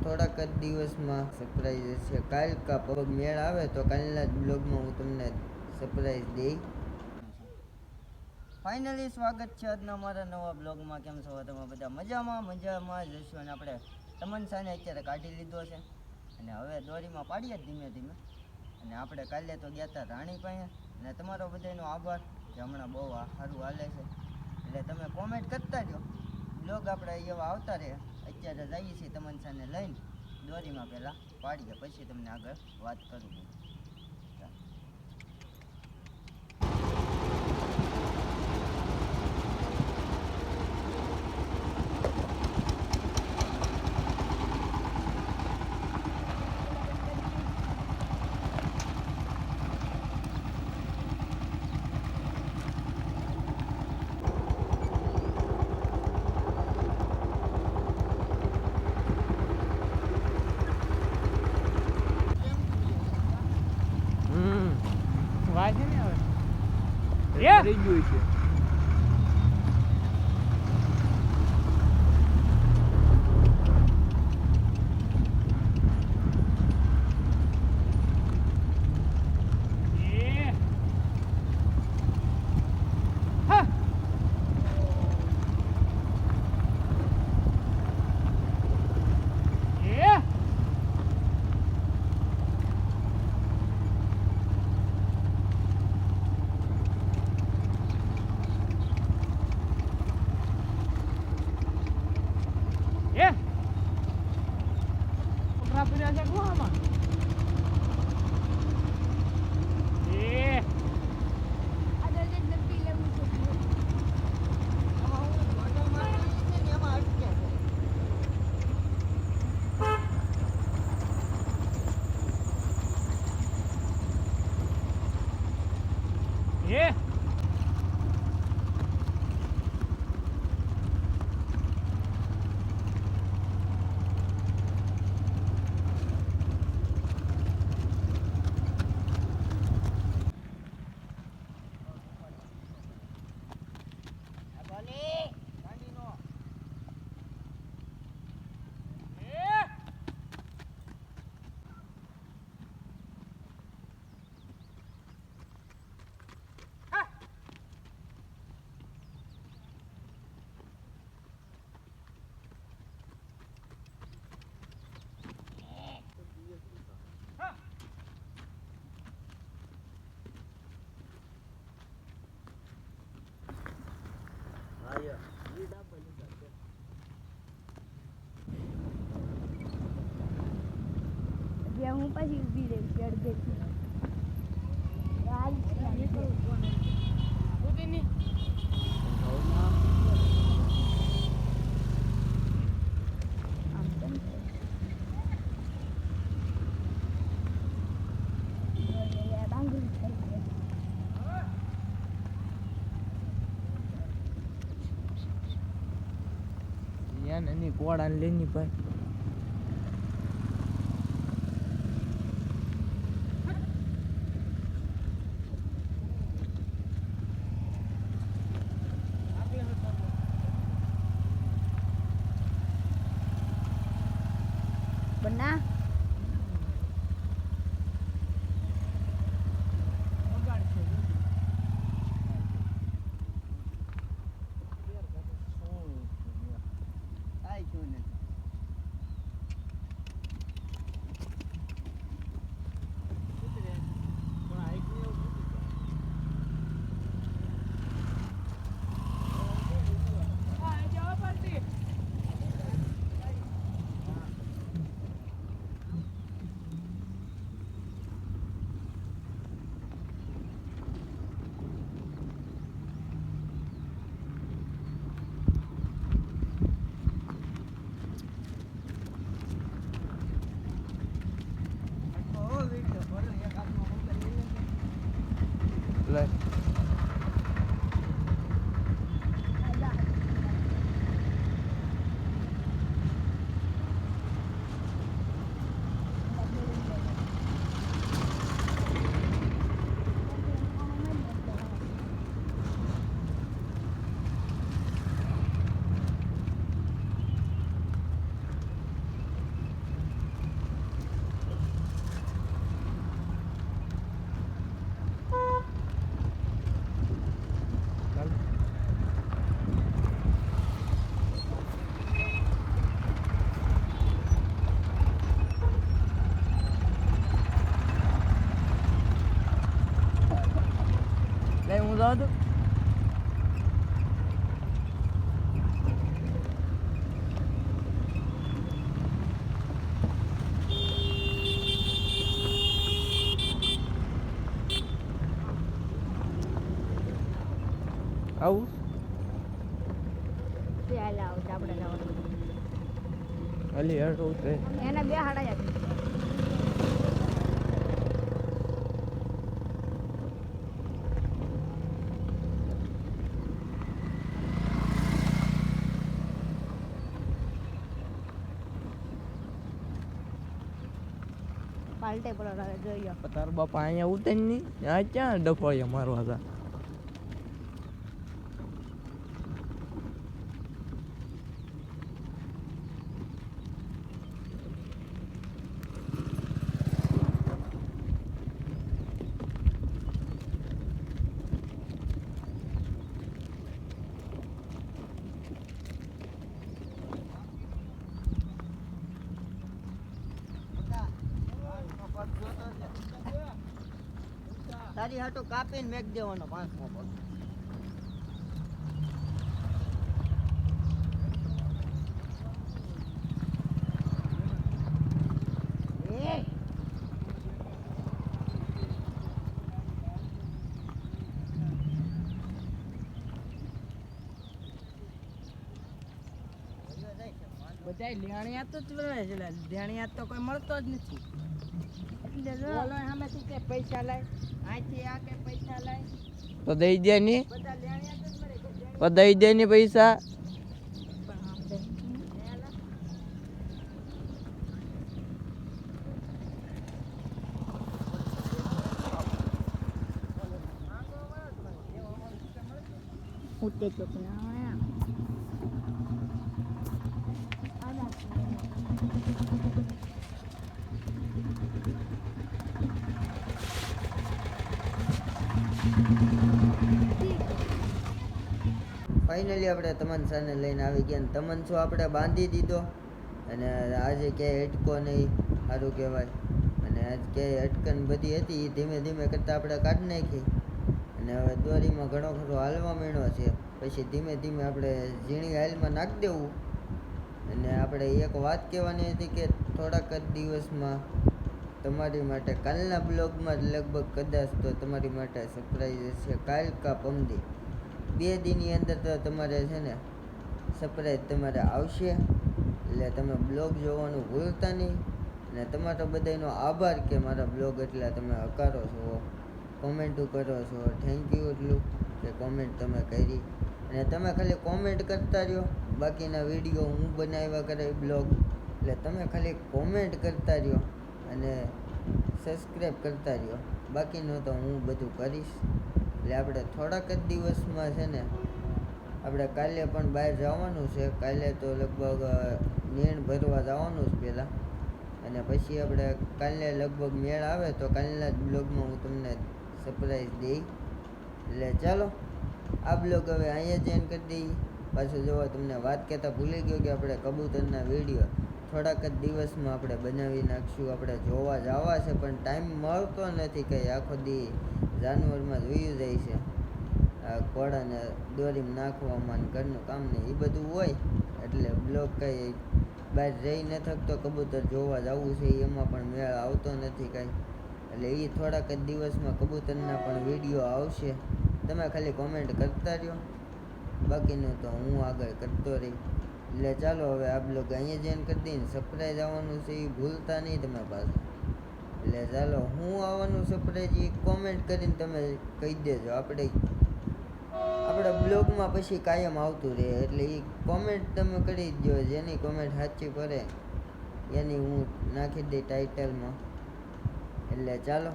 થોડાક જ દિવસમાં સરપ્રાઈઝ છે. કાલ કા પગ મેળ આવે તો કાલના જ બ્લોગમાં હું તમને સરપ્રાઈઝ દઈ. ફાઇનલી સ્વાગત છે આજના અમારા નવા બ્લોગમાં. કેમ છો તમે બધા? મજામાં જ હશું. અને આપણે તમનસાને અત્યારે કાઢી લીધો છે અને હવે દોરીમાં પાડીએ જ ધીમે ધીમે. અને આપણે કાલે તો ગયા હતા રાણી પાસે. અને તમારો બધાનો આભાર કે હમણાં બહુ સારું હાલે છે. એટલે તમે કોમેન્ટ કરતા રહો, બ્લોગ આપણે એવા આવતા રહે. અત્યારે જઈએ છીએ તમનસાને લઈને દોરીમાં, પહેલાં પાડીએ પછી તમને આગળ વાત કરું. વાગે ને હવે રહી ગયું છે. હું પછી ઊભી રહી અડધેથી એની કોડા લેની ભાઈ. બના જવા દો. આવું તે હાલ આવું આપણે જવાનું હાલી હેઠ ઉતરે. એના બે હાડા જ પાલટે પર જોઈએ તાર બાપા અહીંયા ઉતરી નહીં. આ ક્યાં ડફોળિયા મારવા હતા. તારી હાટો કાપીને મેક દેવાનો 5મો પગ. બધાય લેણિયા તો જ વળે છે. લેણિયા તો કોઈ મળતો જ નથી. એટલે જો બોલો સામેથી કે પૈસા લાય, આથી આ કે પૈસા લાય તો દઈ દે ની. બધા લેણિયા તો જ મળે. તો દઈ દે ની પૈસા. ઉતે ચોકના ફાઇનલી આપણે તમન સાને લઈને આવી ગયા. અને તમન શું આપણે બાંધી દીધો અને આજે ક્યાંય અટકો નહીં, સારું કહેવાય. અને આજ ક્યાંય અટકન બધી હતી એ ધીમે ધીમે કરતાં આપણે કાઢી નાખી. અને હવે દોરીમાં ઘણો ખરો હાલવા માંડ્યો છે. પછી ધીમે ધીમે આપણે ઝીણી હાલમાં નાખી દેવું. અને આપણે એક વાત કહેવાની હતી કે થોડાક જ દિવસમાં તમારી માટે કાલના બ્લોગમાં જ લગભગ કદાચ તો તમારી માટે સરપ્રાઈઝ છે. કાલ કા પમદી 2 દીની અંદર તો તમારે છે ને સરપ્રાઈઝ તમારે આવશે. એટલે તમે બ્લોગ જોવાનું ભૂલતા નહીં. અને તમારો બધાનો આભાર કે મારા બ્લોગ એટલા તમે હકારો છો, કોમેન્ટો કરો છો. થેન્ક યુ એટલું કે કોમેન્ટ તમે કરી. અને તમે ખાલી કોમેન્ટ કરતા રહ્યો. બાકીના વિડીયો હું બનાવ્યા કરે બ્લોગ, એટલે તમે ખાલી કોમેન્ટ કરતા રહ્યો અને સબસ્ક્રાઈબ કરતા રહ્યો. બાકીનું તો હું બધું કરીશ. એટલે આપણે થોડાક જ દિવસમાં છે ને આપણે કાલે પણ બહાર જવાનું છે. કાલે તો લગભગ નેણ ભરવા જવાનું જ પહેલાં. અને પછી આપણે કાલે લગભગ મેળ આવે તો કાલના જ બ્લોગમાં હું તમને સરપ્રાઈઝ દઈ. એટલે ચાલો આ બ્લોગ હવે અહીંયા જ એન્ડ કરી દઈએ. પાછું જોવા તમને વાત કહેતા ભૂલી ગયો કે આપણે કબૂતરના વિડીયો થોડાક જ દિવસમાં આપણે બનાવી નાખશું. આપણે જોવા જવા છે પણ ટાઈમ મળતો નથી. કંઈ આખો દી જાનવરમાં જોયું જાય છે. આ ઘોડાને દોરીમાં નાખવામાં ને ઘરનું કામ ને એ બધું હોય એટલે બ્લોગ કંઈ બહાર જઈ ન થકતો. કબૂતર જોવા જવું છે એમાં પણ મેળ આવતો નથી કાંઈ. એટલે એ થોડાક જ દિવસમાં કબૂતરના પણ વિડીયો આવશે. તમે ખાલી કોમેન્ટ કરતા રહ્યો, બાકીનું તો હું આગળ કરતો રહી. એટલે ચાલો હવે આ બ્લોગ અહીંયા જ એન્ડ કરી દઈને. સરપ્રાઈઝ આવવાનું છે એ ભૂલતા નહીં તમે પાછું. એટલે ચાલો હું આવવાનું સરપ્રાઈઝ એ કોમેન્ટ કરીને તમે કહી દેજો. આપણા બ્લોગમાં પછી કાયમ આવતું રહે. એટલે એ કોમેન્ટ તમે કરી જ દો. જેની કોમેન્ટ સાચી પડે એની હું નાખી દઈ ટાઇટલમાં. એટલે ચાલો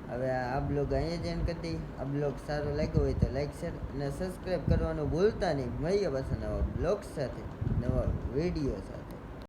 હવે આ બ્લોગ અહીંયા જ એન્ડ કરી દઈએ. આ બ્લોગ સારો લાગ્યો હોય તો લાઈક, શેર અને સબસ્ક્રાઈબ કરવાનું ભૂલતા નહીં. મળીએ પાછા નવા બ્લોગ સાથે, નવા વિડીયો સાથે.